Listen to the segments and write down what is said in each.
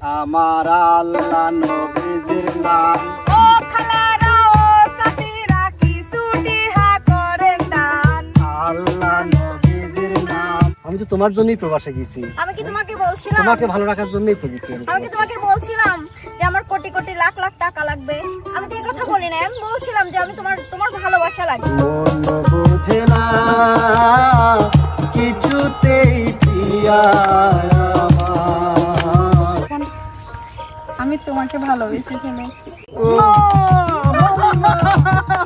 আমার আল্লাহ নবীজির নাম। ও খালারা ও সাথীরা কিছু টিহা করেন দান। আল্লাহ নবীজির নাম। আমি তো তোমার জন্যই প্রবাসে গেছি। আমি কি তোমাকে বলছিলাম? তোমাকে ভালো রাখার জন্যই তো গেছি। আমি কি তোমাকে বলছিলাম যে আমার কোটি কোটি লাখ লাখ টাকা লাগবে? আমি তো এই কথা বলি না, আমি বলছিলাম যে আমি তোমার ভালোবাসা লাগবে। মন বোঝে না কিছুতেই প্রিয়া আমার। আমি তোমাকে ভালোবেসে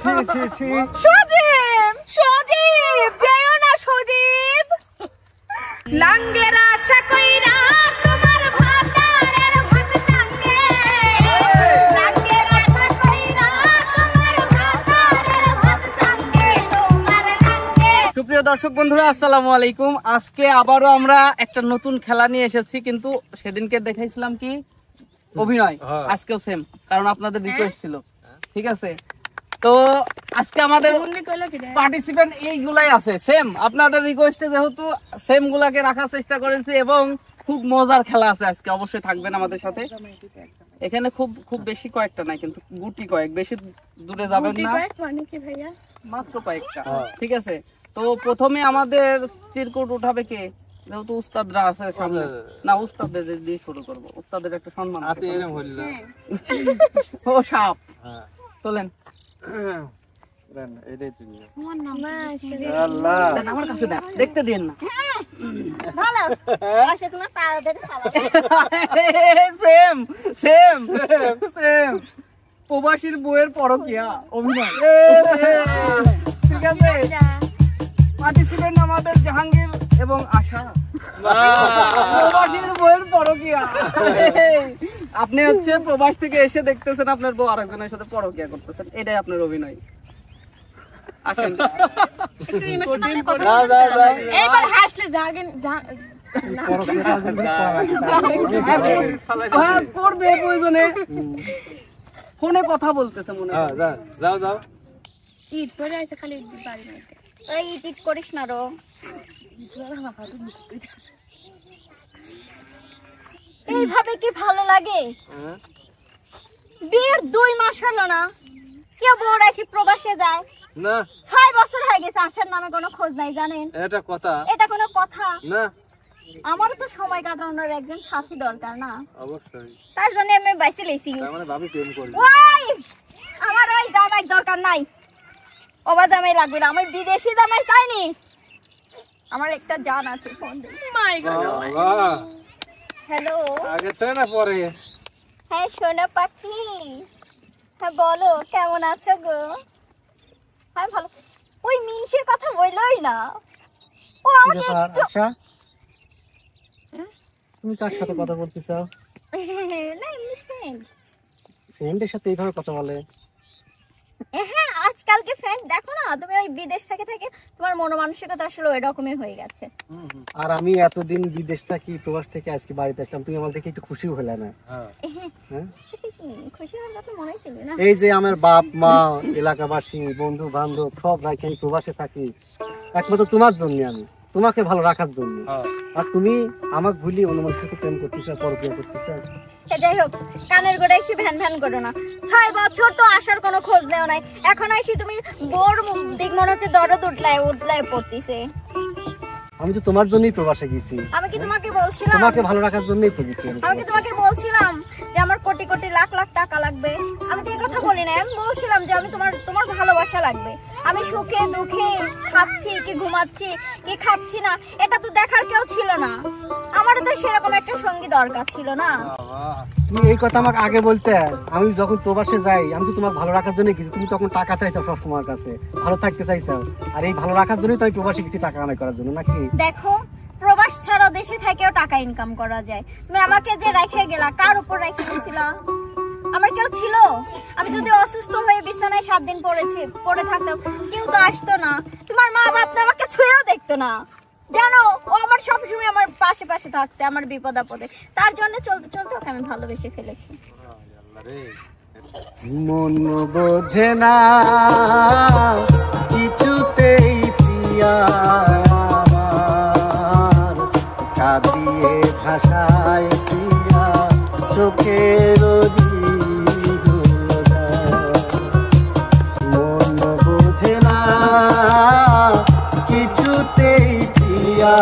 ফেলেছি। সজীব, সজীব, যেও না সজীব। লাঙ্গের আশা কইরা তোমার ভাতারের ভাত সঙ্গে। লাঙ্গের আশা কইরা তোমার ভাতারের ভাত সঙ্গে। তোমার লাঙ্গে। সুপ্রিয় দর্শক বন্ধুরা, আসসালামু আলাইকুম। আজকে আবারও আমরা একটা নতুন খেলা নিয়ে এসেছি, কিন্তু সেদিনকে দেখাইছিলাম কি অভিনয়, আজকেও সেম, কারণ আপনাদের রিকোয়েস্ট ছিল। ঠিক আছে, তো আজকে আমাদের পার্টিসিপেন্ট এইগুলাই আছে সেম, আপনাদের রিকোয়েস্টে যেহেতু সেম গুলাকে রাখার চেষ্টা করেছি এবং খুব মজার খেলা আছে আজকে, অবশ্যই থাকবেন আমাদের সাথে। এখানে খুব খুব বেশি কয়েকটা নাই, কিন্তু গুটি কয়েক, বেশি দূরে যাবেন না, মাত্র কয়েকটা। ঠিক আছে, তো প্রথমে আমাদের চিরকুট উঠাবে কে? যেহেতু উস্তাদরা আছে সামনে, না উস্তাদদের দিয়ে শুরু করবো, উস্তাদের একটা সম্মান আছে। ও সাপ, চলেন আমার কাছে না, দেখতে দিন না। সেম সেম সেম প্রবাসীর বইয়ের পরকিয়া অভিনয়। ঠিক আছে, পার্টিসিপেন্ট আমাদের জাহাঙ্গীর এবং আশা। প্রবাসীর বইয়ের পরকিয়া। আপনি হচ্ছে প্রবাস থেকে এসে দেখতেছেন আপনার বউ আরেকজনের সাথে পরকিয়া করতেছেন, এটাই আপনার অভিনয়। আসেন এইবার হাসলে জাগেন করবে প্রয়োজনে। ফোনে কথা বলতেছে মনে হয়। যাও যাও, ইট পরে আছে খালি বাড়ি নাই। এই ইট করিস না রো। এইভাবে কি ভালো লাগে? বিয়ের 2 মাস হলো না, কেউ বউ রেখে প্রবাসে যায় না? 6 বছর হয়ে গেছে, আসার নামে কোনো খোঁজ নাই, জানেন? এটা কথা এটা কোনো কথা না। আমারও তো সময় কাটানোর একজন সাথী দরকার না? অবশ্যই, তার জন্য আমি বাইসে লেছি। তার মানে ভাবি প্রেম করবে। ওই আমার ওই জামাই দরকার নাই, ওবা জামাই লাগবে না, আমি বিদেশি জামাই চাইনি। আমার একটা জান আছে, ফোন দে। মাই গড, হ্যালো, আগে তো না পরে। হ্যাঁ সোনা পাখি, হ্যাঁ বলো কেমন আছো গো? হ্যাঁ ভালো। ওই মিনসির কথা বললোই না, ও আমাকে একটু আশা, তুমি কার সাথে কথা বলতে চাও? না এমনি ফ্রেন্ড। ফ্রেন্ডের সাথে এইভাবে কথা বলে? হ্যাঁ, আজকালকে ফ্রেন্ড দেখো না, তুমি ওই বিদেশ থেকে তোমার মনোমানসিকতা আসলে ওই রকমই হয়ে গেছে। আর আমি এতদিন বিদেশ থাকি, প্রবাস থেকে আজকে বাড়িতে আসলাম, তুমি আমার দেখে একটু খুশি হলে না? হ্যাঁ, খুশি হওয়ার কথা মনে ছিল না? এই যে আমার বাপ মা, এলাকাবাসী, বন্ধু বান্ধব সব রাখি আমি প্রবাসে থাকি একমাত্র তোমার জন্য, আমি তোমাকে ভালো রাখার জন্য। আর তুমি আমাকে ভুলি অনুমান সাথে প্রেম করতেছ, পরকিয়া করতেছ। যাই হোক, কানের গোড়া এসে ভ্যান ভ্যান করো না। 6 বছর তো আসার কোনো খোঁজ নেও নাই, এখন এসে তুমি বোর দিক মনে হচ্ছে দরদ উঠলায় পড়তিছে। আমি তো তোমার জন্যই প্রবাসে গেছি। আমি কি তোমাকে বলছিলাম? তোমাকে ভালো রাখার জন্যই তো গেছি। আমি কি তোমাকে বলছিলাম যে আমার কোটি কোটি লাখ লাখ টাকা লাগবে? আমি তো এই কথা বলি না, আমি বলছিলাম যে আমি তোমার ভালোবাসা লাগবে। আমি সুখে দুঃখে খাচ্ছি কি ঘুমাচ্ছি কি খাচ্ছি না, এটা তো দেখার কেউ ছিল না। আমারও তো সেরকম একটা সঙ্গী দরকার ছিল না? তুমি এই কথা আমাকে আগে বলতে। আমি যখন প্রবাসে যাই, আমি তো তোমাকে ভালো রাখার জন্য গেছি, তুমি তখন টাকা চাইছো সব তোমার কাছে, ভালো থাকতে চাইছো। আর এই ভালো রাখার জন্যই তো আমি প্রবাসে গেছি, টাকা কামাই করার জন্য, নাকি? দেখো, প্রবাস ছাড়া দেশে থেকেও টাকা ইনকাম করা যায়। তুমি আমাকে যে রেখে গেলা, কার উপর রেখে গেছিলা? আমার কেউ ছিল? আমি যদি অসুস্থ হয়ে বিছানায় 7 দিন পড়ে থাকতাম, কেউ তো আসতো না। তোমার মা বাপ তো আমাকে ছুঁয়েও দেখতো না, জানো? ও আমার সবসময় আমার পাশে থাকছে আমার বিপদ আপদে। তার জন্য চলতে চলতে ওকে আমি ভালোবেসে ফেলেছি। মন বোঝে না কিছুতেই প্রিয়া আমার, কাঁদিয়ে ভাষায় প্রিয়া চোখের মন বোঝে না কিছুতেই প্রিয়া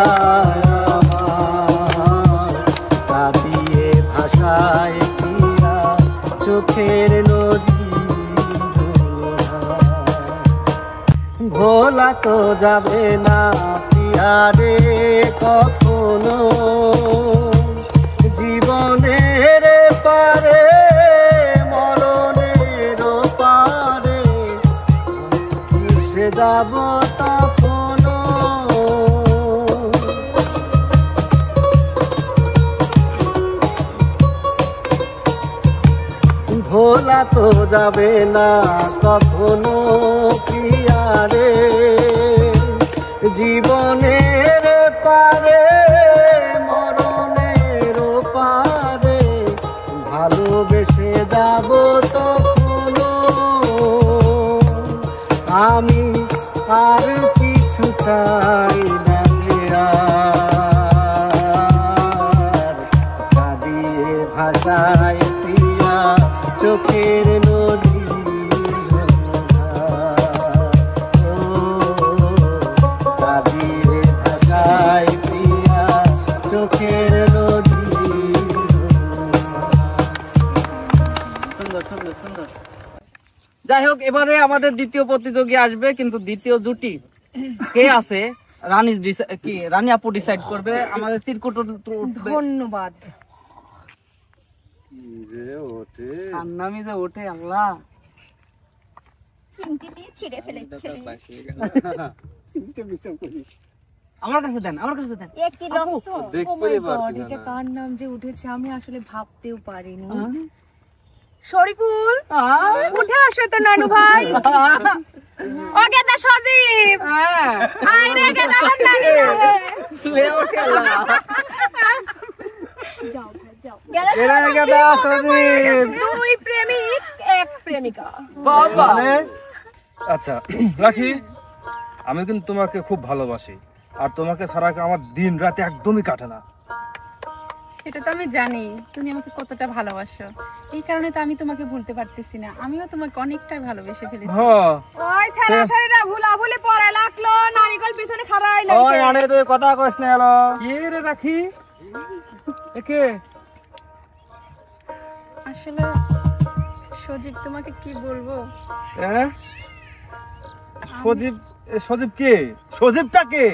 কাঁদিয়ে ভাষায় প্রিয়া চোখের নদী ভোলা তো যাবে না প্রিয়া রে কখনো জীবনের পারে মরণের পারে সে যাব তখনো ভোলা তো যাবে না কখনো প্রিয়া রে জীবনের পারে মরণের পারে ভালোবেসে যাব তখনো আমি আর কিছু চাই না কাঁদিয়ে ভাষায় প্রিয়া চোখের নদী কাঁদিয়ে ভাষায় প্রিয়া চোখের নদী। সুন্দর সুন্দর সুন্দর। যাই হোক, এবারে আমাদের দ্বিতীয় প্রতিযোগী আসবে, কিন্তু দ্বিতীয় জুটি কে আছে রানী আপু ডিসাইড করবে। আমাদের চিরকুট ধন্যবাদ। নামি যে ওঠে আল্লাহ, চিমটি দিয়ে ছিঁড়ে ফেলেছে। আমার কাছে দেন, আমার কাছে দেন। একটি লস্য। Oh my God, এটা কার নাম যে উঠেছে আমি আসলে ভাবতেও পারিনি। শরীফুল, উঠে আসো তো নানু ভাই। ও গেদা সজীব, আয় রে গেদা নানি রে। লে ওঠে আল্লাহ। যাও ভাই যাও। গেদা সজীব দুই প্রেমিক এক প্রেমিকা। বাবা, আচ্ছা রাখি, আমি কিন্তু তোমাকে খুব ভালোবাসি, আর তোমাকে ছাড়া আমার দিন রাত একদমই কাটে না। সেটা তো আমি জানি তুমি আমাকে কতটা ভালোবাসো, এই কারণে তো আমি তোমাকে ভুলতে পারতেছি না। আমিও তোমাকে অনেকটাই ভালোবেসে ফেলেছি। হ্যাঁ, ওই ছাড়া ভুলা ভুলে পড়ে লাগলো, নারিকল পিছনে খাড়াই ওই আনে তুই কথা কইস না এলো কে রে রাখি? একে আসলে সজীব, তোমাকে কি বলবো? হ্যাঁ, সজীব? সজীব কে? সজীবটা কে?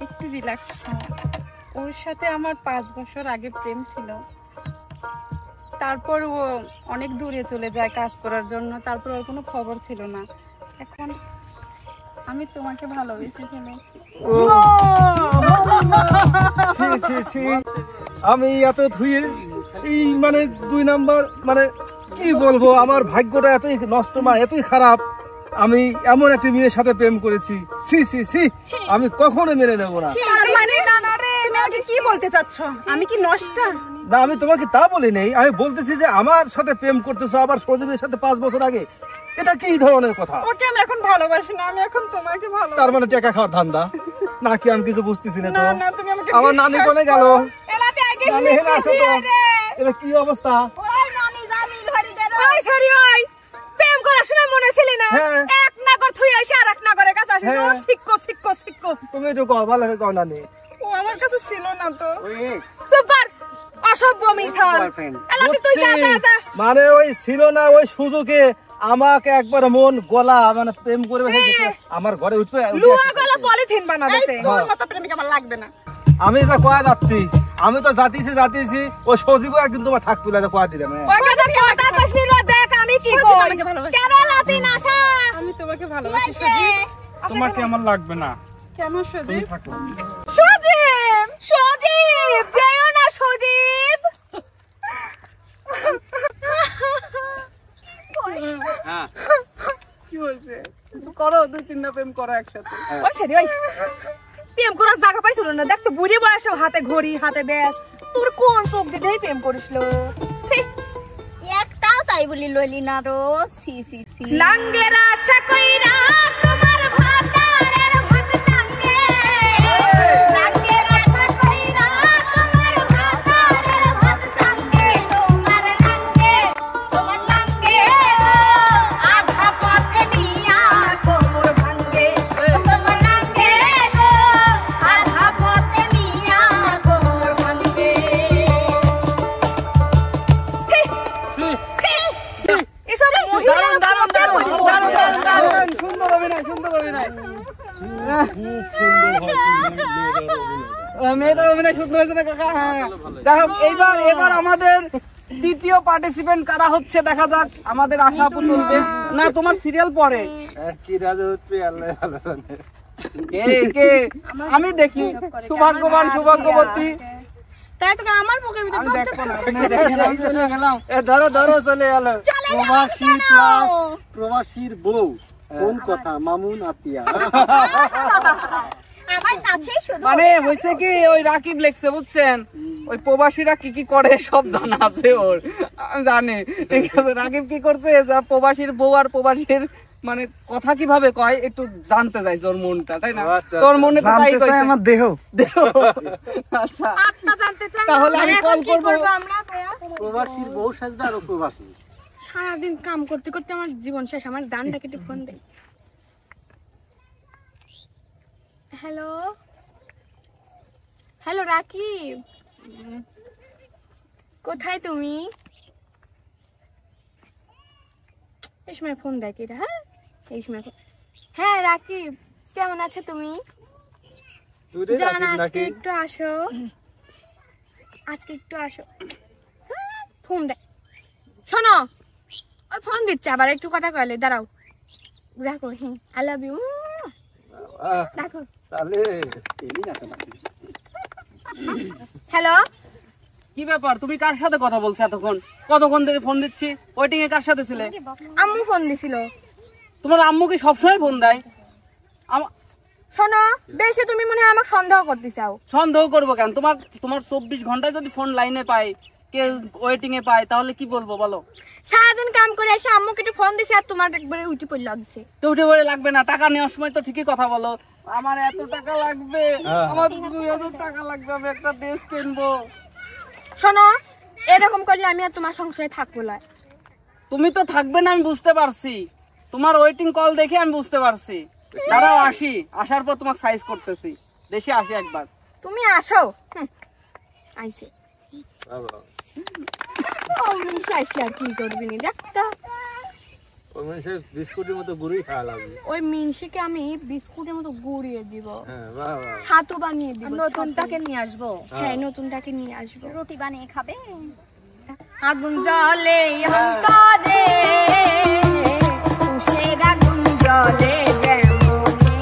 একটু রিল্যাক্স। ওর সাথে আমার 5 বছর আগে প্রেম ছিল, তারপর ও অনেক দূরে চলে যায় কাজ করার জন্য, তারপর ওর কোনো খবর ছিল না। এখন আমি তোমাকে ভালোবেসে ফেলেছি। ছি, ছি, ছি। আমি এত ধুয়ে এই মানে 2 নাম্বার, মানে কি বলবো, আমার ভাগ্যটা এতই নষ্ট, মা এতই খারাপ, আমি এমন একটা মেয়ের সাথে প্রেম করেছি। ছি ছি ছি, আমি কখনো মেনে নেব না। তার মানে না রে, তুমি কি বলতে চাচ্ছ? আমি কি নষ্ট? না, আমি তোমাকে তা বলি নেই, আমি বলতেছি যে আমার সাথে প্রেম করতেছো আবার সজীবের সাথে 5 বছর আগে, এটা কি ধরনের কথা? ওকে আমি এখন ভালোবাসি না, আমি এখন তোমাকে ভালোবাসি। তার মানে টাকা খাওয়ার ধান্দা নাকি? আমি কিছু বুঝতেছি না তো। না, তুমি আমাকে আমার নানি কোনে গেল? এলাতে আগে নানি হেলে আসো তো। এটা কি অবস্থা? ওই নানি জামিল হরিদের ওই সরি, ওই প্রেম করার সময় মনে ছিল না হ্যাঁ। এক নাগর থুই আসে আর এক নাগরের কাছে আসে, হ্যাঁ। ও সিক্কো সিক্কো সিক্কো। তুমি একটু কও, ভালো করে কও নানি। ও আমার কাছে ছিল না তো। ওই সুপার অসভ্য মিথ্যান। বয়ফ্রেন্ড এলাতে তুই যা যা যা। মানে ওই ছিল না, ওই সুযোগে আমাকে একবার মন গলা মানে প্রেম করে বসেছে, আমার ঘরে উঠবে। লুয়া গলা পলিথিন বানাবেছে। তোর মতো প্রেমিক আমার লাগবে না। আমি তো কয়া যাচ্ছি, আমি তো জাতিছি ওই সজীবও একদিন তোমার থাকতো না, কয়া দিলাম। ওই কথা কথা কইছিস না, দেখ আমি কি কই। কেন লাতিন আশা? আমি তোমাকে ভালোবাসি সজীব। তোমাকে আমার লাগবে না। কেন সজীব? তুমি থাকো। সজীব, সজীব যেও না সজীব। হ্যাঁ, কি হয়েছে? করো 2-3টা প্রেম করো একসাথে। ওই সরি, ওই প্রেম করার জায়গা পাইছিল না, দেখ তো বুড়ি বয়সে হাতে ঘড়ি হাতে ব্যাস, তোর কোন চোখ দিয়ে প্রেম করিসলো? ছি, একটাও তাই বলি লইলি না রো। সি সি সি লাঙ্গের আশা কইরা তোমার ভাতারের ভাত চাঙ্গে, রাগের আশা কইরা তোমার ভাতারের ভাত সাঙ্গে, সুন্দর হয়েছে না কাকা? হ্যাঁ। যাই হোক, এবার আমাদের তৃতীয় পার্টিসিপেন্ট কারা হচ্ছে দেখা যাক। আমাদের আশা আপু তুলবে না, তোমার সিরিয়াল পরে কি রাজা উঠবে আল্লাহ ভালো জানে। কে আমি দেখি সৌভাগ্যবান সৌভাগ্যবতী। তাই তো আমার পকেট ভিতরে আমি দেখবো না, আমি দেখি না, আমি চলে গেলাম। এ ধরো ধরো চলে গেল। প্রবাসী প্লাস প্রবাসীর বউ, কোন কথা মামুন আতিয়া। আমার কাছেই শুধু মানে হয়েছে কি, ওই রাকিব লেখছে বুঝছেন, ওই প্রবাসীরা কি কি করে সব জানা আছে ওর, আমি জানি। ঠিক আছে, রাকিব কি করছে, যা প্রবাসীর বউ আর প্রবাসীর মানে কথা কিভাবে কয় একটু জানতে চাইছে ওর মনটা, তাই না? আচ্ছা, তোর মনে তো তাই কইছে। আমার দেহ আচ্ছা, আত্মা জানতে চাই। তাহলে আমি কল করবো। আমরা ভাইয়া প্রবাসীর বউ সাজদা আর প্রবাসী। সারাদিন কাম করতে করতে আমার জীবন শেষ, আমার দানটা কেটে ফোন দে। হ্যালো হ্যালো রাকিব, কোথায় তুমি? এই সময় ফোন দেয় কিরা? হ্যাঁ এই সময় হ্যাঁ রাকিব, কেমন আছো তুমি? জান আজকে একটু আসো, আজকে একটু আসো। ফোন দেয়, শোনো ওর ফোন দিচ্ছে আবার, একটু কথা কইলে দাঁড়াও। দেখো হ্যাঁ আই লাভ ইউ, দেখো। তাহলে হ্যালো কি ব্যাপার, তুমি কার সাথে কথা বলছো এতক্ষণ? কতক্ষণ ধরে ফোন দিচ্ছি, ওয়েটিং এ কার সাথে ছিলে? আম্মু ফোন দিছিল। তোমার আম্মু কি সবসময় ফোন দেয়? শোনো বেশি তুমি মনে হয় আমাকে সন্দেহ করতে চাও। সন্দেহ করবো কেন? তোমার 24 ঘন্টায় যদি ফোন লাইনে পাই, কে ওয়েটিং এ পাই, তাহলে কি বলবো বলো? সারাদিন কাম করে এসে আম্মুকে একটু ফোন দিছি আর তোমার একবারে উঠে পড়ে লাগছে। তো উঠে পড়ে লাগবে না, টাকা নেওয়ার সময় তো ঠিকই কথা বলো, আমার এত টাকা লাগবে, আমার 2000 টাকা লাগবে, আমি একটা ড্রেস কিনবো। শোনো এরকম করলে আমি আর তোমার সংসারে থাকবো না। তুমি তো থাকবে না আমি বুঝতে পারছি, তোমার ওয়েটিং কল দেখে আমি বুঝতে পারছি। দাঁড়াও আসি, আসার পর তোমাকে সাইজ করতেছি, দেশে আসি একবার। তুমি আসো। আইছে ও মিশে আইসি আর কি করবি নি, দেখ তো ওই মানুষের বিস্কুটের মতো গুড়ি খাওয়া লাগবে। ওই মিনসিকে আমি বিস্কুটের মতো গুড়িয়ে দিব, হ্যাঁ বাহ বাহ। ছাতু বানিয়ে দিব। নতুনটাকে নিয়ে আসবো, হ্যাঁ নতুনটাকে নিয়ে আসবো। রুটি বানিয়ে খাবে। আগুন জ্বলে অন্তরে, তুষের আগুন জ্বলে যেমনে,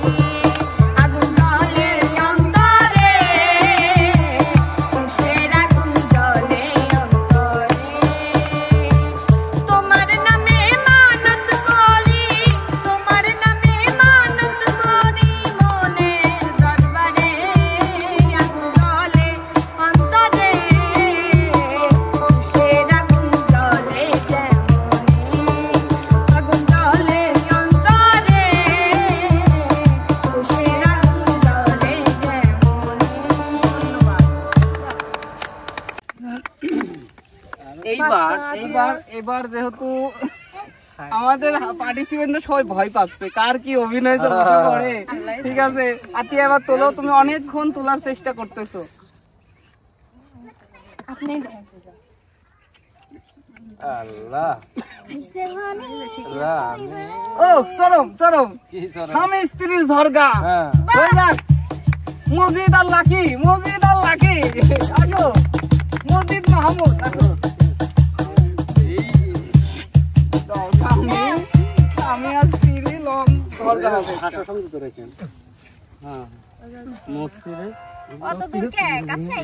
আগুন জ্বলে অন্তরে, তুষের আগুন জ্বলে অন্তরে। তোমার নামে মানত করি, তোমার নামে মানত করি, মনের দরবারে আগুন জ্বলে অন্তরে, তুষের আগুন জ্বলে যেমনে, আগুন জ্বলে অন্তরে, তুষের আগুন জ্বলে যেমনে। এইবার যেহেতু আমাদের পার্টিসিপেন্ট সবাই ভয় পাচ্ছে, কার কি অভিনয় চলতে পারে। ঠিক আছে আতিয়া, এবার তোলো, তুমি অনেকক্ষণ তোলার চেষ্টা করতেছো। আপনি আল্লাহ রাম ও চরম চরম, কি সর। স্বামী স্ত্রীর ঝরগা হ্যাঁ হয়ে যাক। মসজিদ আর লাকি, মসজিদ আর লাকি, আসো মসজিদ মাহমুদ, আসো। স্বামী আর স্ত্রী লং ঝরগা হবে। ভাষা সংযুক্ত রেখেন। হ্যাঁ মসজিদে অত দূর কে কাছে?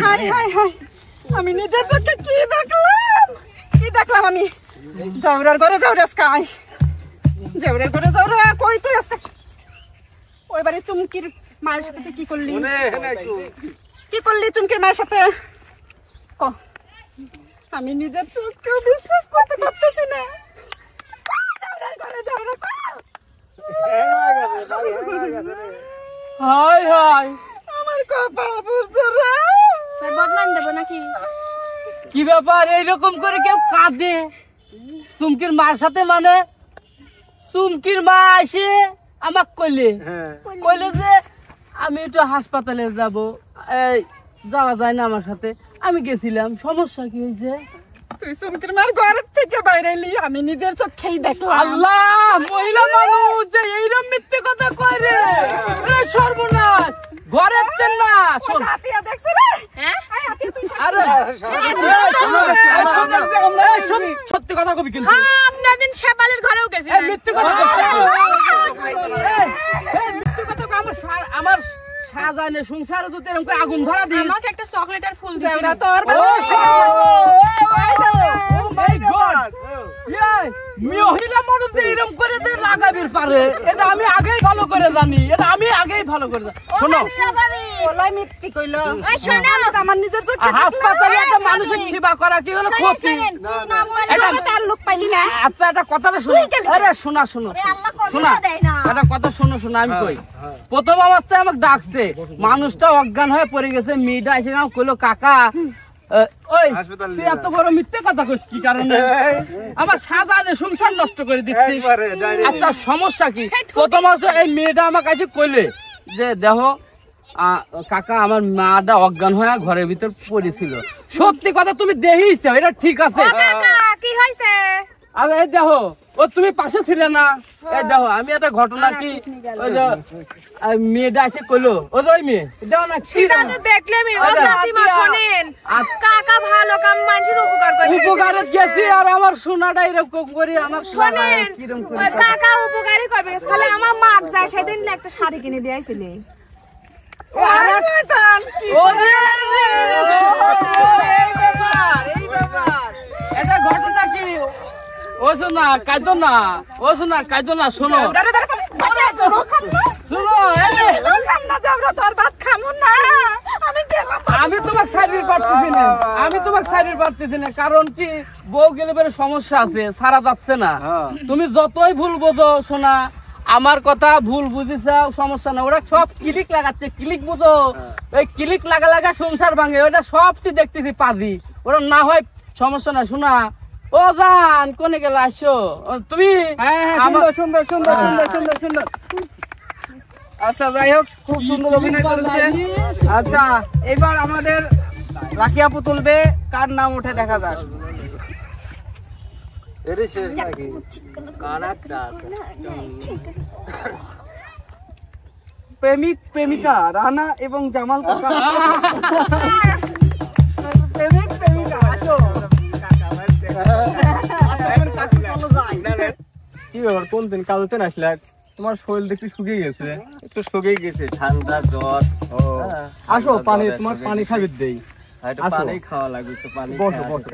হাই হাই হাই, আমি নিজের চোখে কি দেখলাম আমি। জাউরার ঘরে জাউরাস খাই, জাউরার ঘরে জাউরা কই তুই আজকে? ওই বাড়ি চুমকির মায়ের সাথে তুই কি করলি? কি করলি চুমকির মায়ের সাথে? ও আমি নিজের চোখকেও বিশ্বাস করতে পারতেছি না। জাউরার ঘরে জাউরা হাই হাই, আমার কপাল বুঝতে রে। বদনাম দেবো নাকি? কি ব্যাপার, এইরকম করে কেউ কাঁদে চুমকির মার সাথে? মানে চুমকির মা এসে আমাক কইলে যে আমি একটু হাসপাতালে যাব, এই যাওয়া যায় না আমার সাথে। আমি গেছিলাম, সমস্যা কি হয়েছে? তুই চুমকির মার ঘরের থেকে বাইরে এলি, আমি নিজের চোখেই দেখলাম। আল্লাহ, মহিলা মানুষ যে এইরকম মিথ্যে কথা কয় রে, সর্বনাশ। ঘরের তেল না শোন হাতিয়া দেখছ রে হ্যাঁ আরে সত্যি কথা কবি কিন্তু আপনার দিন শেপালের ঘরেও গেছি মিথ্যে কথা আমার সাজানে সংসারে যদি এরকম করে আগুন ধরা দিই আমাকে একটা চকলেটের ফুল দিন জেবরা তোর মহিলা মানুষ এরকম করে লাগাবির পারে এটা আমি আগেই ভালো করে জানি এটা আমি আগেই ভালো করে জানি শোনো ওলাই মিথ্যি কইলো ওই শোনো আমার নিজের চোখে হাসপাতালে একটা মানুষের সেবা করা কি হলো ক্ষতি এটা তার লোক পাইলি না আচ্ছা একটা কথাটা শুনো আরে শোনা শোনো শোনা একটা কথা শোনো শোনা আমি কই প্রথম অবস্থায় আমাকে ডাকছে মানুষটা অজ্ঞান হয়ে পড়ে গেছে মেয়েটা এসে আমাকে কইলো কাকা ওই তুই এত বড় মিথ্যে কথা কইস কি কারণে আমার সাজানে সংসার নষ্ট করে দিচ্ছিস আচ্ছা সমস্যা কি প্রথম অবস্থায় এই মেয়েটা আমার কাছে কইলে যে দেখো কাকা আমার মাটা অজ্ঞান হয়ে ঘরের ভিতর পড়েছিল সত্যি কথা তুমি দেখিস এটা ঠিক আছে কি হইছে আরে এই দেখো ও তুমি পাশে ছিলে না এই দেখো আমি একটা ঘটনা কি ওই যে মেয়েটা এসে কইলো ও ওই মেয়ে দেখো না সেটা তো দেখলে আমি ও চাচিমা শুনেন কাকা ভালো কাম মানুষের উপকার করে উপকারে গেছি আর আমার সোনাটা এরকম করে আমার শুনেন কিরকম করে কাকা উপকারই করবে খালি আমার মাক যায় সেদিন একটা শাড়ি কিনে দিয়েছিলে এটা ঘটনা কি ও শোনা কাঁদো না ও শোনা কাঁদো না শোনো শোনো আমি তোমার শারীর পারতেছি না আমি তোমার শারীর পারতেছি না কারণ কি বউ গেলে বের সমস্যা আছে সারা যাচ্ছে না তুমি যতই ভুল বোঝো শোনা আমার কথা ভুল বুঝিস সমস্যা না ওরা সব ক্লিক লাগাচ্ছে ক্লিক বুঝো ওই ক্লিক লাগা লাগা সংসার ভাঙে ওটা সবটি দেখতেছি পাজি ওরা না হয় সমস্যা না শোনা ও জান কোনে গেলে আসো তুমি সুন্দর সুন্দর সুন্দর সুন্দর সুন্দর আচ্ছা যাই হোক খুব সুন্দর অভিনয় করেছে আচ্ছা এবার আমাদের লাকি আপু তুলবে কার নাম উঠে দেখা যাক প্রেমিক প্রেমিকা রানা এবং জামাল কাকা প্রেমিক প্রেমিকা আসো কি ব্যাপার কোন দিন কালতে আসলে তোমার শরীর দেখতে শুকিয়ে গেছে একটু শুকিয়ে গেছে ঠান্ডা জ্বর আসো পানি তোমার পানি খাবি দেই একটু পানি খাওয়া লাগবে তো পানি বসো বসো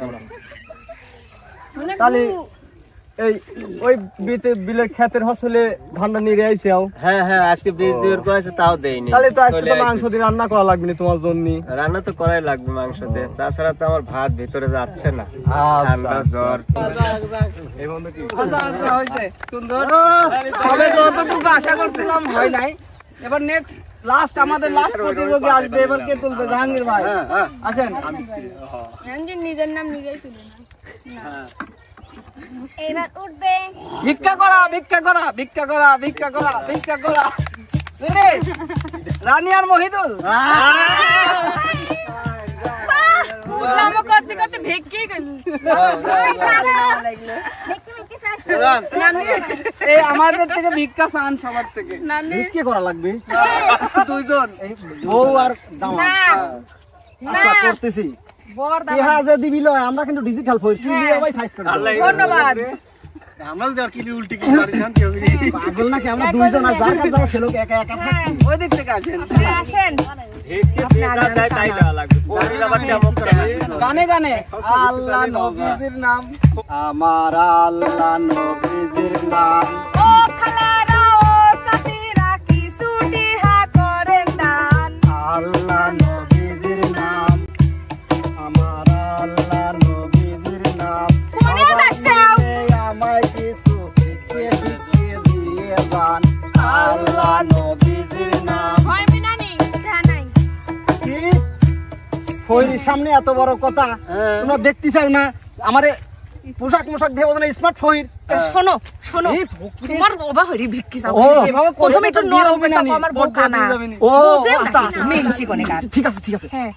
তাহলে এই ওই বিলের ক্ষেতের ফসলে ধানটা নিয়ে আইছাও হ্যাঁ হ্যাঁ আজকে বীজ দিওর কয়েছে তাও দেইনি তাহলে তো আজকে তো মাংস দিয়ে রান্না করা লাগবে না তোমার জন্য রান্না তো করাই লাগবে মাংস দিয়ে তাছাড়া তো আমার ভাত ভিতরে যাচ্ছে না ঠান্ডা জ্বর এই বন্ধু কি আচ্ছা আচ্ছা হইছে সুন্দর তবে যতটুকু আশা করছিলাম হয় নাই এবার নেক্সট লাস্ট আমাদের লাস্ট প্রতিযোগী আসবে এবার কে তুলবে জাহাঙ্গীর ভাই আসেন জাহাঙ্গীর নিজের নাম নিজেই তুলে না এবার উঠবে ভিক্ষা করা ভিক্ষা করা ভিক্ষা করা ভিক্ষা করা ভিক্ষা করা রানী আর মহিদুল উঠলাম করতে করতে ভিক্ষাই করলি এই আমাদের থেকে ভিক্ষা চান সবার থেকে কি করা লাগবে দুইজন বউ আর দামা আচ্ছা করতেছি পেঁয়াজে দিবি লয় আমরা কিন্তু ডিজিটাল ফয়েল কি দিয়ে ভাই সাইজ করে ধন্যবাদ আমরা যদি আর কি উল্টি কি পারি শান্তি হবে পাগল নাকি আমরা দুইজন আর যার কাছে যাবো সে লোক একা একা থাকি ওই দিক থেকে আসেন আসেন তাই দেওয়া লাগবে পরিল আবার কেমন করে গানে গানে আল্লাহ নবীজির নাম আমার আল্লাহ নবীজির নাম ও খালারা ও সাথীরা কি ছুটি হা করেন দান আল্লাহ নবীজির নাম আমার আল্লাহ নবীজির নাম কোনে যাচ্ছাও আমায় কিছু শিখিয়ে শিখিয়ে দিয়ে যান আল্লাহ নবীজির নাম হয় মিনানি জানাই কি ফয়রির সামনে এত বড় কথা তোমরা দেখতে চাও না আমারে পোশাক মোশাক দিয়ে বলে স্মার্ট ফয়র শোনো শোনো তোমার বাবা হরি ভিক্ষি চাও ও প্রথমে একটু নরম করে চাও আমার বউ কানা ও আচ্ছা মিনসি কোনে কার ঠিক আছে ঠিক আছে হ্যাঁ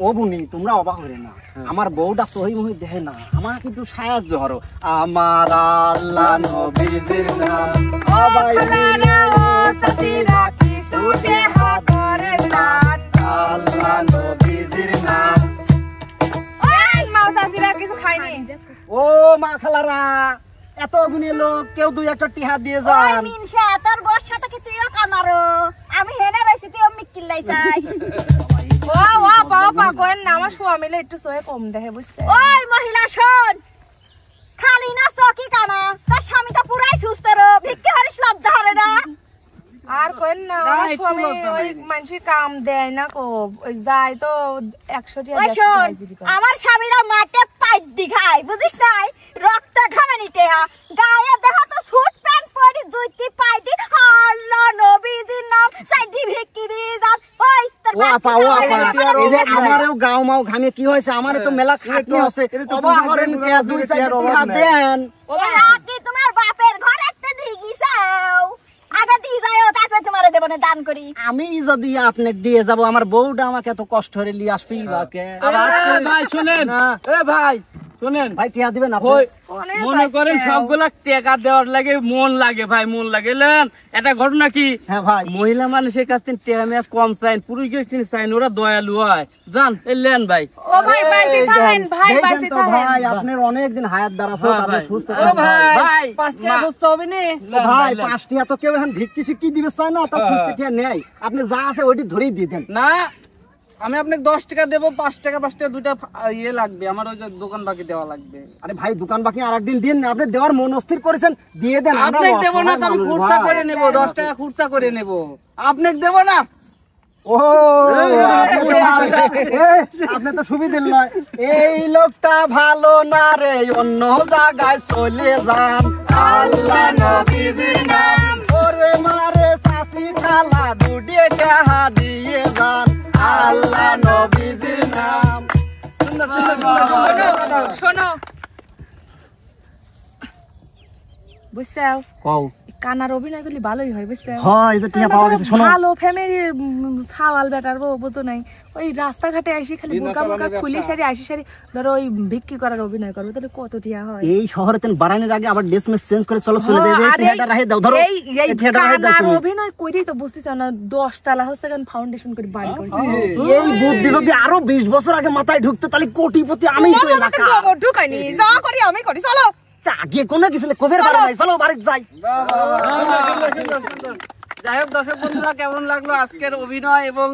ও বুনি তোমরা অবাক হরে না আমার বউটা সহি মহি দেহে না আমাকে একটু সাহায্য করো আমার আল্লাহ নবীজির নাম সবাই মিলে সাথীরা কি ছুটি হা করে আল্লাহ নবীজির নাম। কিছু খাইনি। ও মা খালারা, এত গুনে লোক, কেউ দুই একটা টিহা দিয়ে ওই যান। মিনসা তোর বর সাথে কি তুইও কামারো? আমি হেনে রইছি তুইও মিক্কিল্লাই চাস। বাবা কোন না, আমার স্বামীলে একটু সহে কম দেখে বুঝছে। ওই মহিলা শোন, খালি না চকি কানা, তোর স্বামী তো পুরাই সুস্থ রো, ভিক্ষে হরিস লজ্জা হরে না। আর কোন না, আমার স্বামী ওই মানুষের কাম দেয় না কো, ওই যায় তো 100 টাকা। ওই শোন, আমার স্বামীরা মাঠে পাইট দি খায়, বুঝিস নাই? রক্ত ঘামে নিতে হা, গায়ে দেহ তো স্যুট প্যান্ট পরি জুতি পাইতি, আল্লাহ নবীজির নাম সাইডি ভিক্ষি দি যান। ওই তোর ও আপা, ও আপা, এই যে আমারও গাও মাও ঘামে কি হয়েছে, আমারে তো মেলা খাটনি আছে, অবা হরেন কে দুই সাইড টিহা দেন। এরা কি তোমার বাপের ঘরেতে দিয়ে গিয়েছাও? আগে দিয়ে যাও, তারপরে তোমারে দেব না দান করি। আমি যদি আপনাকে দিয়ে যাব, আমার বউটা আমাকে এত কষ্ট করে নিয়ে আসবি বাকে। ভাই শুনেন, এ ভাই শুনেন, ভাই টিহা দিবেন আপনি? ওই মনে করেন সবগুলা টাকা দেওয়ার লাগে মন লাগে ভাই, মন লাগে। লেন এটা ঘটনা কি, হ্যাঁ ভাই, মহিলা মানুষের কাছে টাকা মেয়া কম চাইন, পুরুষের কাছে চাইন, ওরা দয়ালু হয়। জান লেন ভাই। ও ভাই বাইসি থাকেন, ভাই বাইসি তো থাকেন। ভাই আপনার অনেক দিন হায়াত দ্বার আছে, আপনি সুস্থ ও থাকেন ভাই। ভাই 5 টাকা বুঝতে হবে নি। ভাই 5 টিহা তো কেউ এখন ভিক্ষি সিক্ষি দিবে চায় না, তো 5 টিহা নেই, আপনি যা আছে ওইটি ধরেই দিয়ে দেন। না আমি আপনাকে 10 টাকা দেবো, 5 টাকা 5 টাকা দুইটা ইয়ে লাগবে, আমার ওই যে দোকান বাকি দেওয়া লাগবে। আরে ভাই দোকান বাকি আরেকদিন দিন, আপনি দেওয়ার মন অস্থির করেছেন, দিয়ে দেন। আমরা আপনাকে দেবো না তো আমি অসহায় খুরসা মানুষ করে ভাই। নেব, 10 টাকা খুরসা করে নেব, আপনাকে দেবো না। ও আপনি তো সুবিধের নয়, এই লোকটা ভালো না রে, অন্য জায়গায় চলে যান। আল্লাহ নবীজির নাম, ওরে মারে চাচি খালা দুডে টাকা দিয়ে যান। আল্লাহ নবীজির নাম। শোনো বুঝছাও, কও কানার অভিনয় করলে ভালোই হয় বুঝছাও। হয় যে টিয়া পাওয়া গেছে, শোনো ভালো ফ্যামিলির ছাওয়াল বেটার বউ, বুঝো নাই? ওই রাস্তাঘাটে আইসি খালি বোকা বোকা খুলি শাড়ি আইসি শাড়ি ধরো ওই ভিক্ষি করার অভিনয় করবে, তাহলে কত টিয়া হয়। এই শহরে তেন বাড়ানোর আগে আবার ড্রেস মেস চেঞ্জ করে চলো চলে দেবে। আর এই- টিয়াটা রাহে দাও, ধরো এই এই টিয়াটা রাহে দাও কানার তুমি। অভিনয় কইতেই তো বুঝতেছ না, 10 তালা হচ্ছে কারণ ফাউন্ডেশন করে বাড়ি করছে। এই বুদ্ধি যদি আরো 20 বছর আগে মাথায় ঢুকতো, তাহলে কোটিপতি আমি তো এলাকা। ঢুকাইনি যা করি আমি করি, চলো। আগে কোনো কিছু কবের বাড়ি নাই, চলো বাড়ি যাই। যাই হোক দর্শক বন্ধুরা, কেমন লাগলো আজকের অভিনয় এবং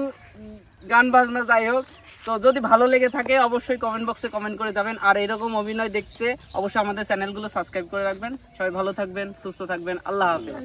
গান বাজনা? যাই হোক, তো যদি ভালো লেগে থাকে অবশ্যই কমেন্ট বক্সে কমেন্ট করে যাবেন, আর এরকম অভিনয় দেখতে অবশ্যই আমাদের চ্যানেলগুলো সাবস্ক্রাইব করে রাখবেন। সবাই ভালো থাকবেন, সুস্থ থাকবেন, আল্লাহ হাফেজ।